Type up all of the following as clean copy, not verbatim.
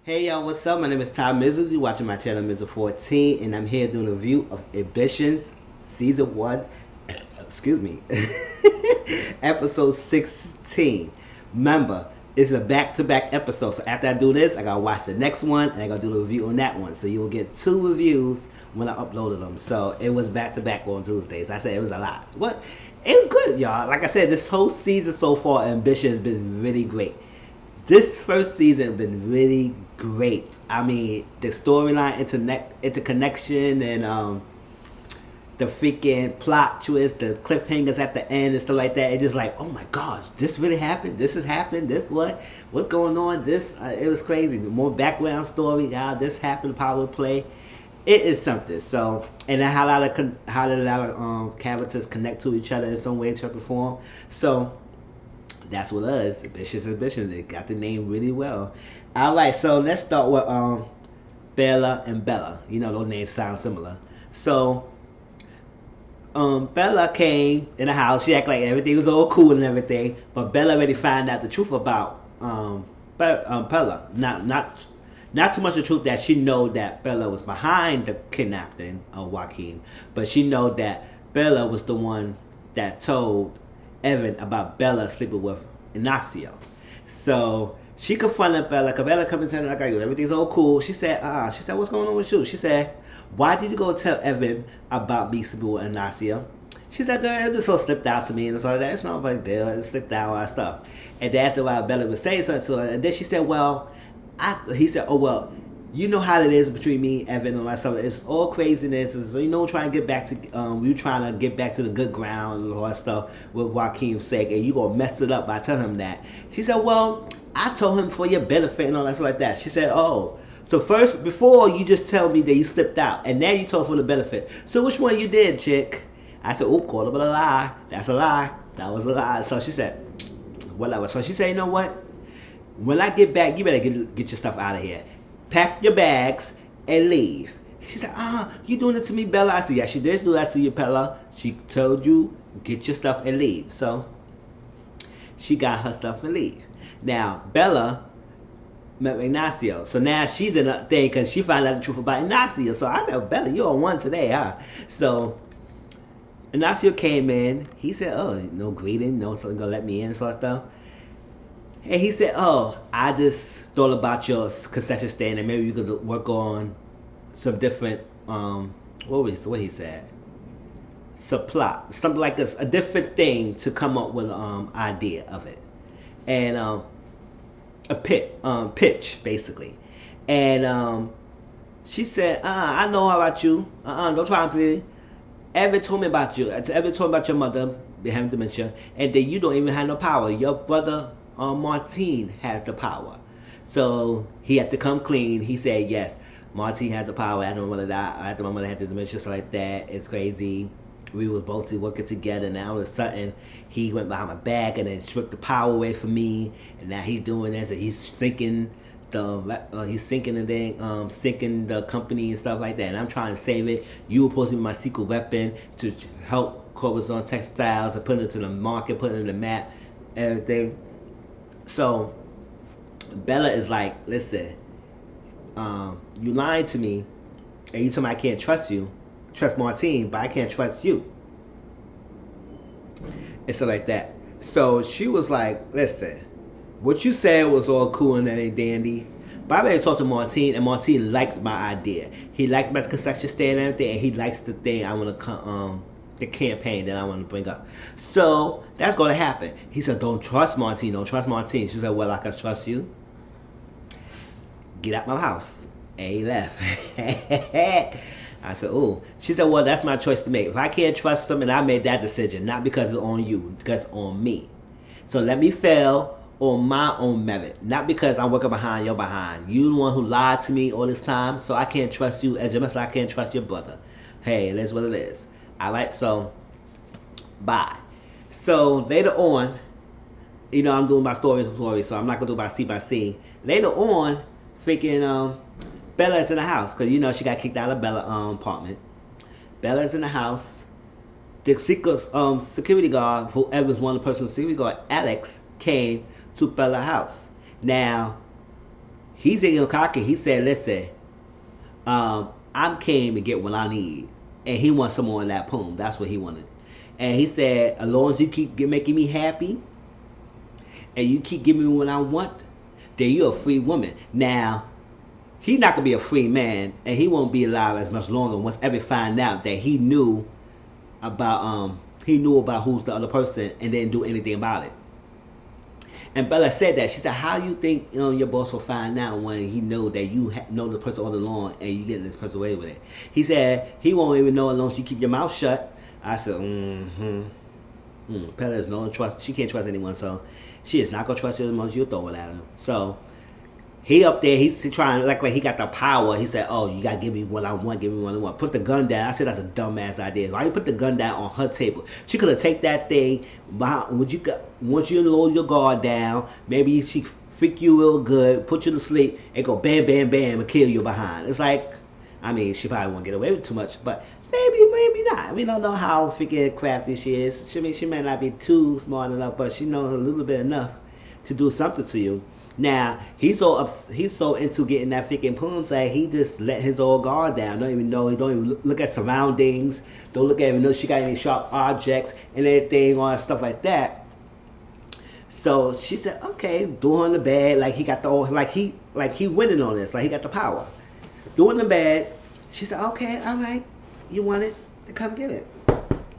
Hey y'all, what's up? My name is Tom Mizzle. You're watching my channel Mizzle 14, and I'm here doing a review of E16 Season 1, excuse me, Episode 16. Remember, it's a back-to-back episode, so after I do this, I gotta watch the next one, and I gotta do the review on that one. So you will get two reviews when I uploaded them. So it was back-to-back on Tuesdays. I said it was a lot. What? It was good, y'all. Like I said, this whole season so far, Ambition has been really great. This first season has been really great. I mean, the storyline, interconnection, and the freaking plot twist, the cliffhangers at the end and stuff like that. It's just like, oh my gosh, this really happened. This has happened. This what's going on? This it was crazy. More background story. How this happened, power play. It is something. So, and how did a lot of characters connect to each other in some way, shape, or form. So that's what it is. Ambitious Ambition. They got the name really well. Alright, so let's start with Bella and Bella. You know, those names sound similar. So Bella came in the house. She acted like everything was all cool and everything, but Bella already found out the truth about Bella. Not too much the truth that she know that Bella was behind the kidnapping of Joaquin, but she know that Bella was the one that told Evan about Bella sleeping with Ignacio. So she confronted Bella, because Bella come and tell her like everything's all cool. She said, what's going on with you? She said, why did you go tell Evan about me sleeping with Ignacio? She said, girl, it just all slipped out to me and stuff like that. It's not a big deal. It slipped out, all that stuff. And then after a while, Bella was saying something to her, and then she said, he said, oh, well, you know how it is between me, Evan, and all that stuff. It's all craziness. So, you know, trying to get back to, you trying to get back to the good ground and all that stuff with Joaquin's sake, and you gonna mess it up by telling him that. She said, well, I told him for your benefit and all that stuff like that. She said, oh, so first, before you just tell me that you slipped out, and now you told for the benefit. So which one you did, chick? I said, oh, call it a lie. That's a lie. That was a lie. So she said, whatever. So she said, you know what? When I get back, you better get your stuff out of here. Pack your bags and leave. She said, you doing it to me, Bella? I said, yeah, she did do that to you, Bella. She told you, get your stuff and leave. So she got her stuff and leave. Now, Bella met Ignacio. So now she's in a thing because she found out the truth about Ignacio. So I said, Bella, you're on one today, huh? So Ignacio came in. He said, oh, no greeting, no something gonna let me in, sort of stuff. And he said, oh, I just thought about your concession stand and maybe you could work on some different, what he said? Supply, something like this, a different thing to come up with an idea of it. And a pitch, basically. And she said, I know about you. Don't try to. Evan told me about you. Evan told me about your mother having dementia, and then you don't even have no power. Your brother Martin has the power. So he had to come clean. He said, yes, Martin has the power. I don't want to die. I don't want to have the dementia, so like that. It's crazy. We was both working together. Now all of a sudden, he went behind my back and then stripped the power away from me. And now he's doing this, and he's sinking sinking the company and stuff like that. And I'm trying to save it. You were supposed to be my secret weapon to help Corazon Textiles and put it to the market, put it in the map, everything. So Bella is like, listen, you lied to me, and you told me I can't trust you. Trust Martine, but I can't trust you. And so like that. So she was like, listen, what you said was all cool and that ain't dandy, but I better talk to Martine, and Martine liked my idea. He liked my concession stand and everything, and he likes the thing I want to the campaign that I want to bring up. So that's going to happen. He said, don't trust Martine, don't trust Martine. She said, well, I can trust you. Get out my house. And he left. I said, oh. She said, well, that's my choice to make. If I can't trust him, and I made that decision, not because it's on you, because it's on me. So let me fail on my own merit, not because I'm working behind your behind. You the one who lied to me all this time, so I can't trust you as much as I can't trust your brother. Hey, it is what it is. Alright, so bye. So later on, you know, I'm doing my story, so I'm not gonna do by scene. Later on, freaking Bella's in the house, because you know she got kicked out of Bella's apartment. Bella's in the house. The security guard, whoever's one of the personal security guard, Alex, came to Bella's house. Now, He's getting cocky. He said, listen, I'm came to get what I need. And he wants some more of that poem. That's what he wanted. And he said, as long as you keep making me happy and you keep giving me what I want, then you're a free woman. Now, he's not going to be a free man, and he won't be alive as much longer once Evan find out that he knew about who's the other person and didn't do anything about it. And Bella said that. She said, how do you think your boss will find out when he know that you know the person all along and you getting this person away with it? He said, he won't even know as long as you keep your mouth shut. I said, Bella is no trust. She can't trust anyone, so she is not going to trust you as much as you throw it at her. So he up there, he's trying to like he got the power. He said, oh, you got to give me what I want, give me what I want. Put the gun down. I said, that's a dumbass idea. Why you put the gun down on her table? She could have taken that thing, once you lower your guard down, maybe she freak you real good, put you to sleep, and go bam, bam, bam, and kill you behind. It's like, I mean, she probably won't get away with too much, but maybe not. We don't know how freaking crafty she is. She may not be too smart enough, but she knows a little bit enough to do something to you. Now he's so into getting that freaking poem that he just let his old guard down. Don't even know. He don't even look at surroundings. Don't look at even know she got any sharp objects and everything, all that stuff like that. So she said, okay, threw her in the bed like he got the old, like he winning on this, like he got the power. Threw her in the bed. She said, okay, all right, you want it? Then come get it,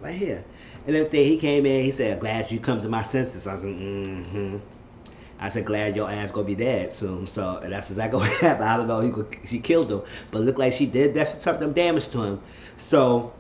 right here. And everything. He came in. He said, glad you come to my senses. I said, I said, glad your ass gonna be dead soon. So that's exactly what happened. I don't know. She killed him, but it looked like she did some damage to him. So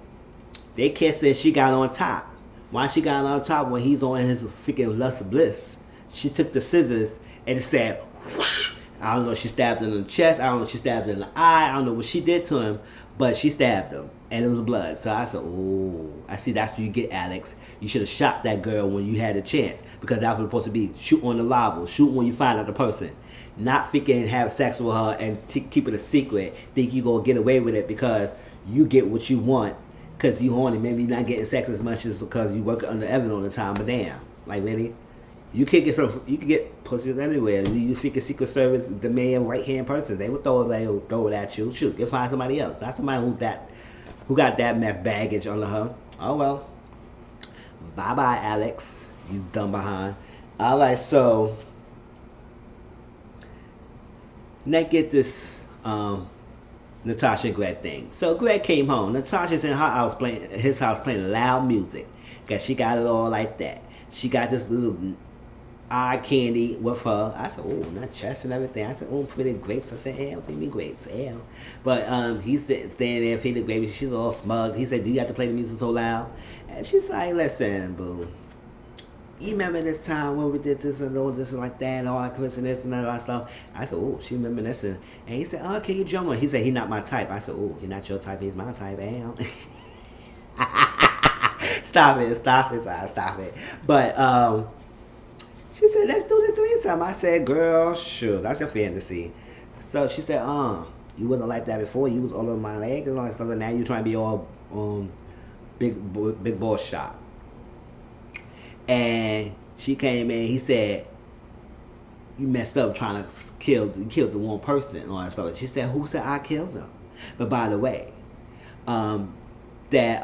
they kissed and she got on top. Why she got on top when he's on his freaking lust of bliss? She took the scissors and it said, whoosh. I don't know if she stabbed him in the chest. I don't know if she stabbed him in the eye. I don't know what she did to him, but she stabbed him and it was blood. So I said, oh, I see that's what you get, Alex. You should have shot that girl when you had a chance, because that was supposed to be shoot on the rival, shoot when you find out the person, not freaking have sex with her and keep it a secret. Think you gonna get away with it because you get what you want because you horny. Maybe you're not getting sex as much as because you work under Evan all the time. But damn, like really, you could get pussy anywhere. You freaking Secret Service, the main right hand person, they would throw it at you. Shoot, go find somebody else, not somebody who got that meth baggage under her. Oh well. Bye bye, Alex. You dumb behind. Alright, so now get this Natasha and Greg thing. So Greg came home. Natasha's in his house playing loud music. Cause she got it all like that. She got this little eye candy with her. I said, oh, not chest and everything. I said, oh, pretty grapes. I said, hell, feed me grapes, hell. But he's standing there feeding grapes. She's all smug. He said, do you have to play the music so loud? And she's like, listen, boo. You remember this time when we did this and this and like that and all that and this and all that stuff? I said, oh, she reminiscing. And he said, oh, can you jump on? He said, he's not my type. I said, oh, he's not your type, he's my type, hell. Stop it. But she said, let's do this threesome. I said, girl, sure, that's your fantasy. So she said, you wasn't like that before. You was all over my leg and all that stuff, and now you trying to be all big boss shot. And she came in. He said, you messed up trying to kill the one person and all that stuff. She said, who said I killed them? But by the way, that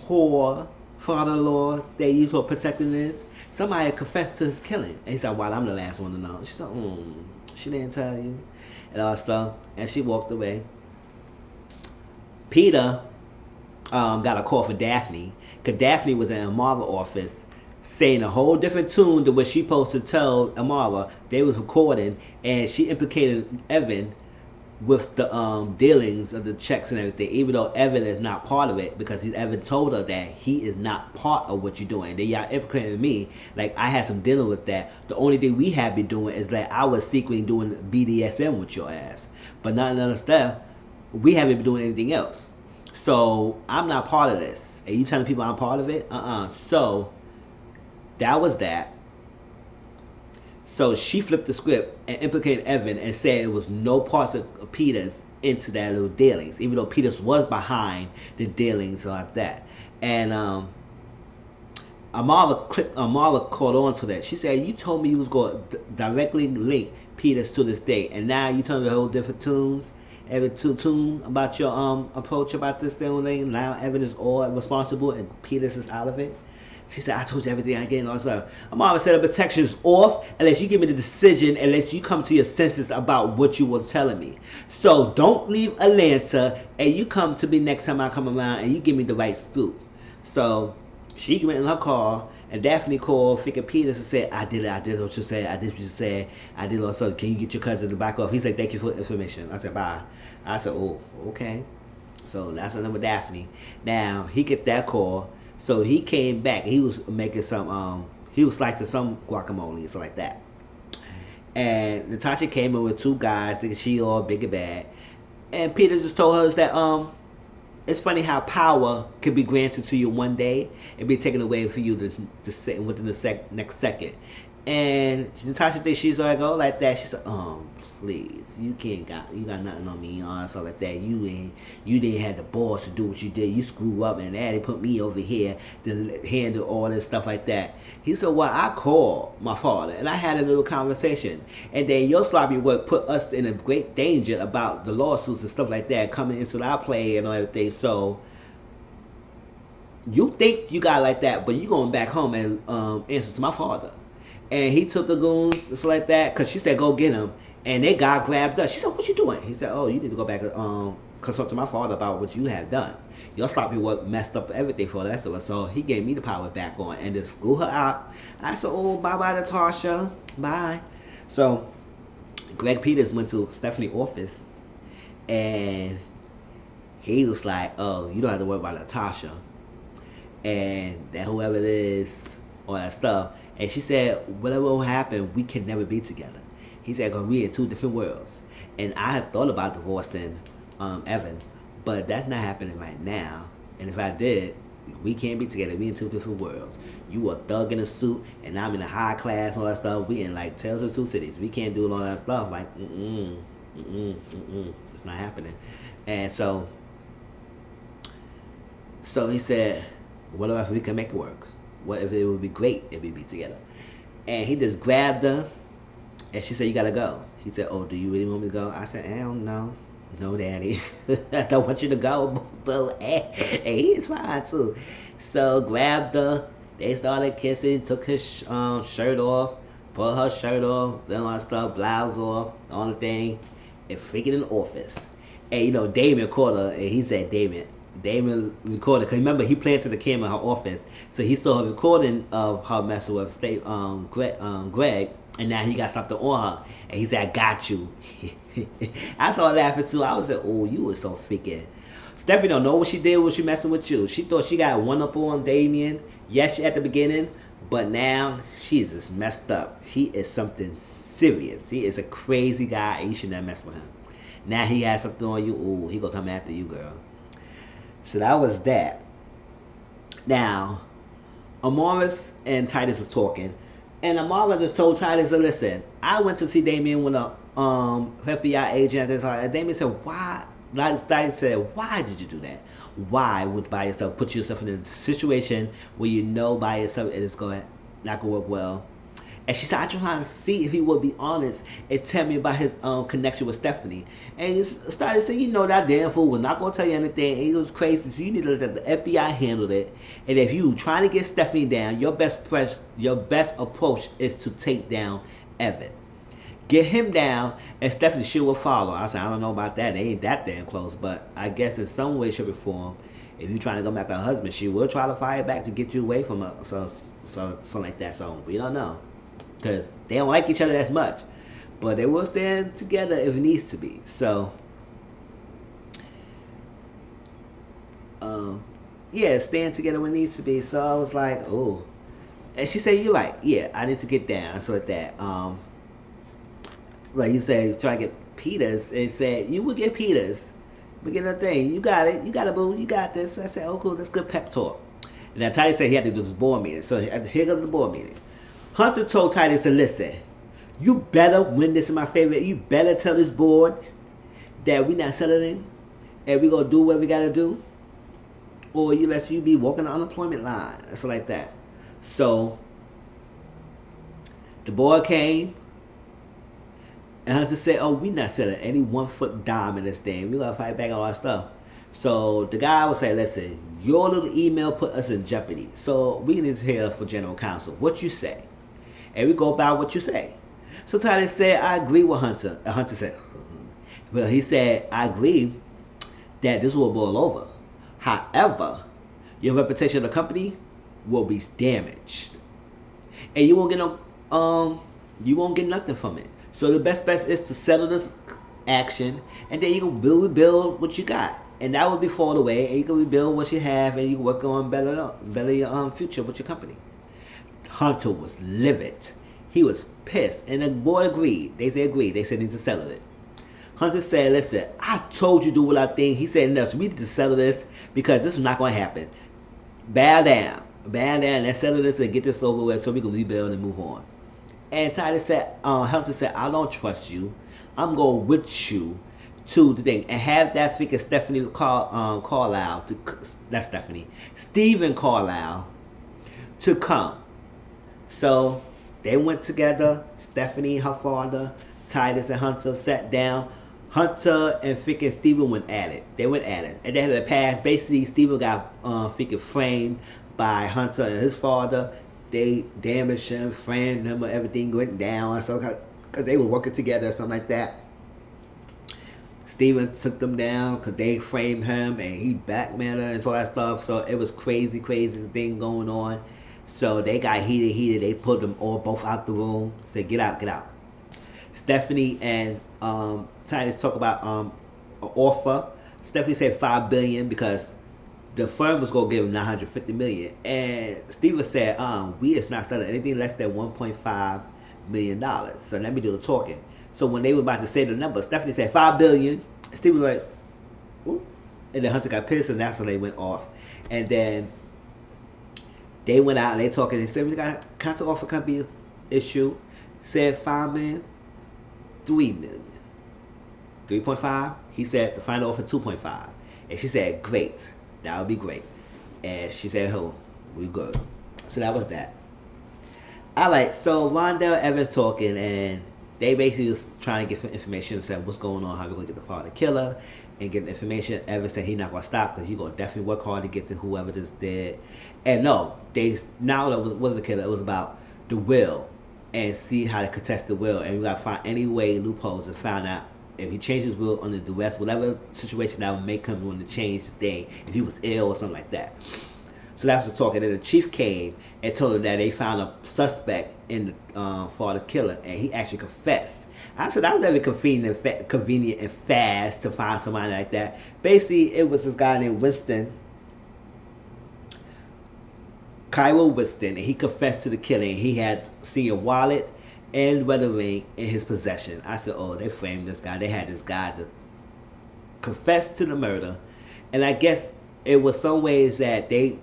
whore father-in-law that you for protecting this, somebody confessed to his killing. And he said, well, I'm the last one to know. She said, she didn't tell you. And all that stuff. And she walked away. Peter got a call for Daphne. Because Daphne was in Amara's office saying a whole different tune to what she supposed to tell Amara. They was recording. And she implicated Evan with the dealings of the checks and everything, even though Evan is not part of it, because Evan told her that he is not part of what you're doing. Then y'all implicating me like I had some dealing with that. The only thing we have been doing is that I was secretly doing BDSM with your ass, but not another stuff. We haven't been doing anything else. So I'm not part of this. And you telling people I'm part of it? So that was that. So she flipped the script and implicated Evan and said it was no parts of Peter's into that little dealings, even though Peter's was behind the dealings like that. And Amara caught on to that. She said, "You told me you was going to directly link Peters to this day, and now you telling the whole different tunes, every tune about your approach about this thing. Now Evan is all responsible, and Peters is out of it." She said, "I told you everything I get and all stuff." Amara said, "The protection is off unless you give me the decision, unless you come to your senses about what you were telling me. So don't leave Atlanta, and you come to me next time I come around, and you give me the right scoop." So she went in her car, and Daphne called Fika Peters and said, I did what you said, I did what you said, I did also, can you get your cousin to back off?" He said, "Thank you for the information." I said, "Bye." I said, "Oh, okay." So that's the number Daphne. Now, he get that call. So he came back. He was making he was slicing some guacamole and stuff like that. And Natasha came in with two guys, thinking she all big and bad. And Peter just told her that it's funny how power can be granted to you one day and be taken away for you to sit within the next second. And Natasha thinks she's gonna go like that. She said, "Please, you got nothing on me, so like that. You didn't have the balls to do what you did. You screw up, and they put me over here to handle all this stuff like that." He said, "Well, I called my father, and I had a little conversation, and then your sloppy work put us in a great danger about the lawsuits and stuff like that coming into our play and all everything. So you think you got it like that, but you going back home and answer to my father." And he took the goons, just like that, because she said, "Go get him." And they got grabbed up. She said, "What you doing?" He said, "Oh, you need to go back and consult to my father about what you have done. Your sloppy work messed up everything for the rest of us." So he gave me the power back on and just flew her out. I said, "Oh, bye-bye, Natasha. Bye." So Greg Peters went to Stephanie's office, and he was like, "Oh, you don't have to worry about Natasha. And that whoever it is, all that stuff." And she said, "Whatever will happen, we can never be together." He said, "Because we're in two different worlds." And I had thought about divorcing Evan, but that's not happening right now. And if I did, we can't be together. We in two different worlds. You a thug in a suit, and I'm in a high class and all that stuff. We in like Tales of Two Cities. We can't do all that stuff. Like, it's not happening. And so he said, "What if we can make it work? What if it would be great if we be together?" And he just grabbed her, and she said, "You gotta go." He said, "Oh, do you really want me to go?" I said, "I don't know. No, Daddy. I don't want you to go." But and he's fine too. So grabbed her. They started kissing. Took his shirt off. Put her shirt off. Then all that stuff. Blouse off. On the thing. And freaking in the office. And Damon called her, and he said, Damon recorded, because remember he played to the camera in her office, so he saw her recording of her messing with Greg, and now he got something on her, and he said, "I got you." I started laughing too. I was like, "Oh, you were so freaking." Stephanie don't know what she did when she messing with you. She thought she got one up on Damien. Yes, at the beginning, but now she's just messed up. He is something serious. He is a crazy guy, and you should not mess with him. Now he has something on you. Ooh, he gonna come after you, girl. So that was that. Now, Amaris and Titus was talking, and Amara just told Titus, "Listen, I went to see Damien with a FBI agent at this time." And Damien said, "Why?" Titus said, "Why did you do that? Why would by yourself put yourself in a situation where you know by yourself it is not going to work well?" And she said, "I just trying to see if he would be honest and tell me about his connection with Stephanie." And he started saying, "That damn fool was not going to tell you anything. He was crazy. So you need to let the FBI handle it. And if you trying to get Stephanie down, your best approach is to take down Evan. Get him down, and Stephanie sure will follow." I said, "I don't know about that. They ain't that damn close. But I guess in some way, shape, or form, if you're trying to go back to her husband, she will try to fight back to get you away from her. So something like that. So we don't know. Because they don't like each other as much. But they will stand together if it needs to be." So, stand together when it needs to be. So I was like, "Oh." And she said, "You're right. Yeah, I need to get down." So like that. Like you said, try to get Peters. And said, "You will get Peters. But get that thing. You got it. You got it, boo. You got this." I said, "Oh, cool. That's good pep talk." And then Titus said he had to do this board meeting. So here goes the board meeting. Hunter told Titus to listen. "You better win this in my favor. You better tell this board that we not settling and we gonna do what we gotta do, or you be walking the unemployment line." So like that. So the boy came, and Hunter said, "Oh, we not selling any 1 foot dime in this thing. We gotta fight back on our stuff." So the guy would say, "Listen, your little email put us in jeopardy. So we need to hear for general counsel. What you say?" And we go by what you say. So Titus said, "I agree with Hunter." And Hunter said, "Well, he said, I agree that this will boil over. However, your reputation of the company will be damaged, and you won't get nothing from it. So the best bet is to settle this action, and then you can rebuild what you got, and that will be fall away, and you can rebuild what you have, and you can work on better your future with your company." Hunter was livid. He was pissed, and the board agreed. They said agreed. They said need to settle it. Hunter said, "Listen, I told you to do what I think." He said, "No, so we need to settle this because this is not going to happen. Bow down. Bow down. Let's settle this and get this over with so we can rebuild and move on." And Titus said, Hunter said, "I don't trust you. I'm going with you to the thing and have that figure Stephanie Carlisle, not Stephanie, Stephen Carlisle to come." So they went together. Stephanie, her father, Titus, and Hunter sat down. Hunter and Fick and Steven went at it. They went at it. And they had a pass. Basically, Steven got Fick framed by Hunter and his father. They damaged him, framed him, everything went down. So, because they were working together or something like that. Steven took them down because they framed him and he blackmailed her and all that stuff. So it was crazy thing going on. So they got heated. They put them all both out the room. Said, "Get out, get out." Stephanie and Titus talk about an offer. Stephanie said $5 billion because the firm was gonna give him $950 million, and Steven said, "We is not selling anything less than $1.5 million. So let me do the talking." So when they were about to say the number, Stephanie said $5 billion. Steven was like, "Ooh," and then Hunter got pissed, and that's when they went off. And then they went out and they talking. They said, "We got a counter offer company issue." Said $5 million, $3 million, 3.5. He said the final offer 2.5, and she said, "Great, that would be great." And she said, "Oh, we good." So that was that. All right. So Rondell Evans talking, and they basically was trying to get information and said what's going on, how we gonna get the father killer, and get the information. Evans said he not gonna stop because he gonna definitely work hard to get to whoever this did. And no, it wasn't the killer. It was about the will and see how to contest the will, and we gotta find any way loopholes to find out if he changed his will under duress, whatever situation that would make him want to change the thing, if he was ill or something like that. So that was the talk, and then the chief came and told him that they found a suspect in the father's killer, and he actually confessed. I said that was very convenient and fast to find somebody like that. Basically, it was this guy named Winston, Cairo Winston, and he confessed to the killing. He had seen a wallet and wedding ring in his possession. I said, "Oh, they framed this guy. They had this guy to confess to the murder." And I guess it was some ways that they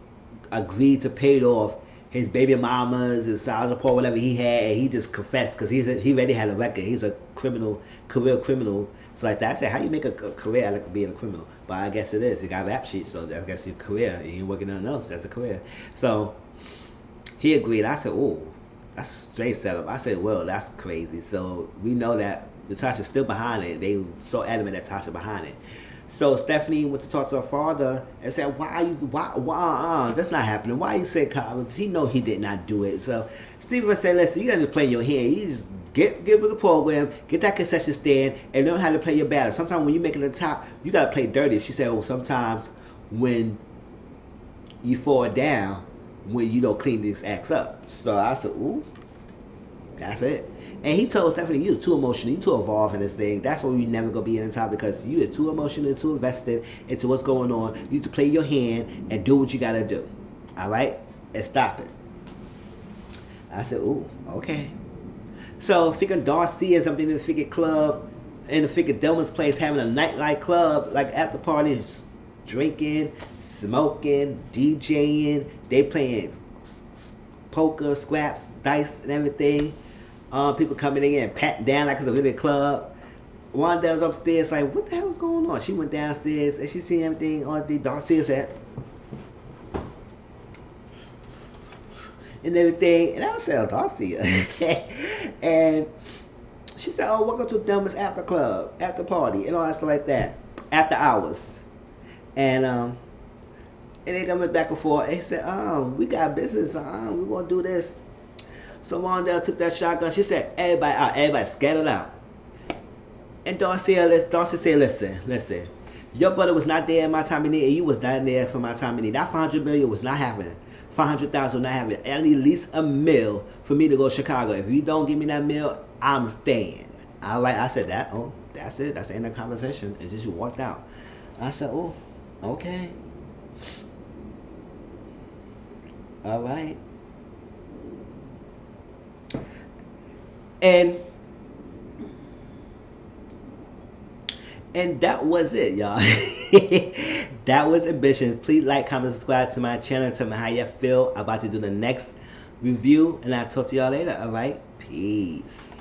agreed to pay off his baby mamas, his child support, whatever he had, and he just confessed because he already had a record. He's a career criminal. So like that, I said, how you make a career out of being a criminal? But I guess it is. He got a rap sheet, so I guess your career. He ain't working nothing else. That's a career. So he agreed. I said, "Oh, that's a straight setup." I said, "Well, that's crazy." So we know that Natasha's still behind it. They were so adamant that Tasha behind it. So Stephanie went to talk to her father and said, why, that's not happening. Why you say Kyle? He know he did not do it. So Stephen said, "Listen, you got to play your hand. You just get with the program, get that concession stand, and learn how to play your battle. Sometimes when you're making the top, you got to play dirty." She said, "Oh, sometimes when you fall down, when you don't clean these acts up." So I said, "Ooh, that's it." And he told Stephanie, "You're too emotional, you're too involved in this thing. That's why you never gonna be in the top because you're too emotional and too invested into what's going on. You need to play your hand and do what you gotta do. All right? And stop it." I said, "Ooh, okay." So figure Darcy is up in the figure club, in the figure Delman's place, having a nightlight club, like after parties, drinking, smoking, DJing. They playing poker, scraps, dice, and everything. People coming in and patting down like it's a really club. Wanda's upstairs like, what the hell's going on? She went downstairs and she seen everything on the Darcy said. and everything. And I was saying, Darcy. And she said, oh, welcome to Dumbest After Club, after party, and all that stuff like that. After hours. And they coming back and forth. They said, oh, we got business. We gonna do this. So Rondell took that shotgun. She said, everybody out, everybody scattered out. And Darcy said, listen. Your brother was not there in my time of need, and you was not there for my time of need. That 500 million was not happening. 500,000 was not happening. I need at least a mil for me to go to Chicago. If you don't give me that mil, I'm staying. All right, I said that. Oh, that's it. That's the end of the conversation. And just walked out. I said, oh, okay. All right. And that was it, y'all. That was Ambition. Please like, comment, subscribe to my channel. Tell me how you feel. I'm about to do the next review. And I'll talk to y'all later. All right? Peace.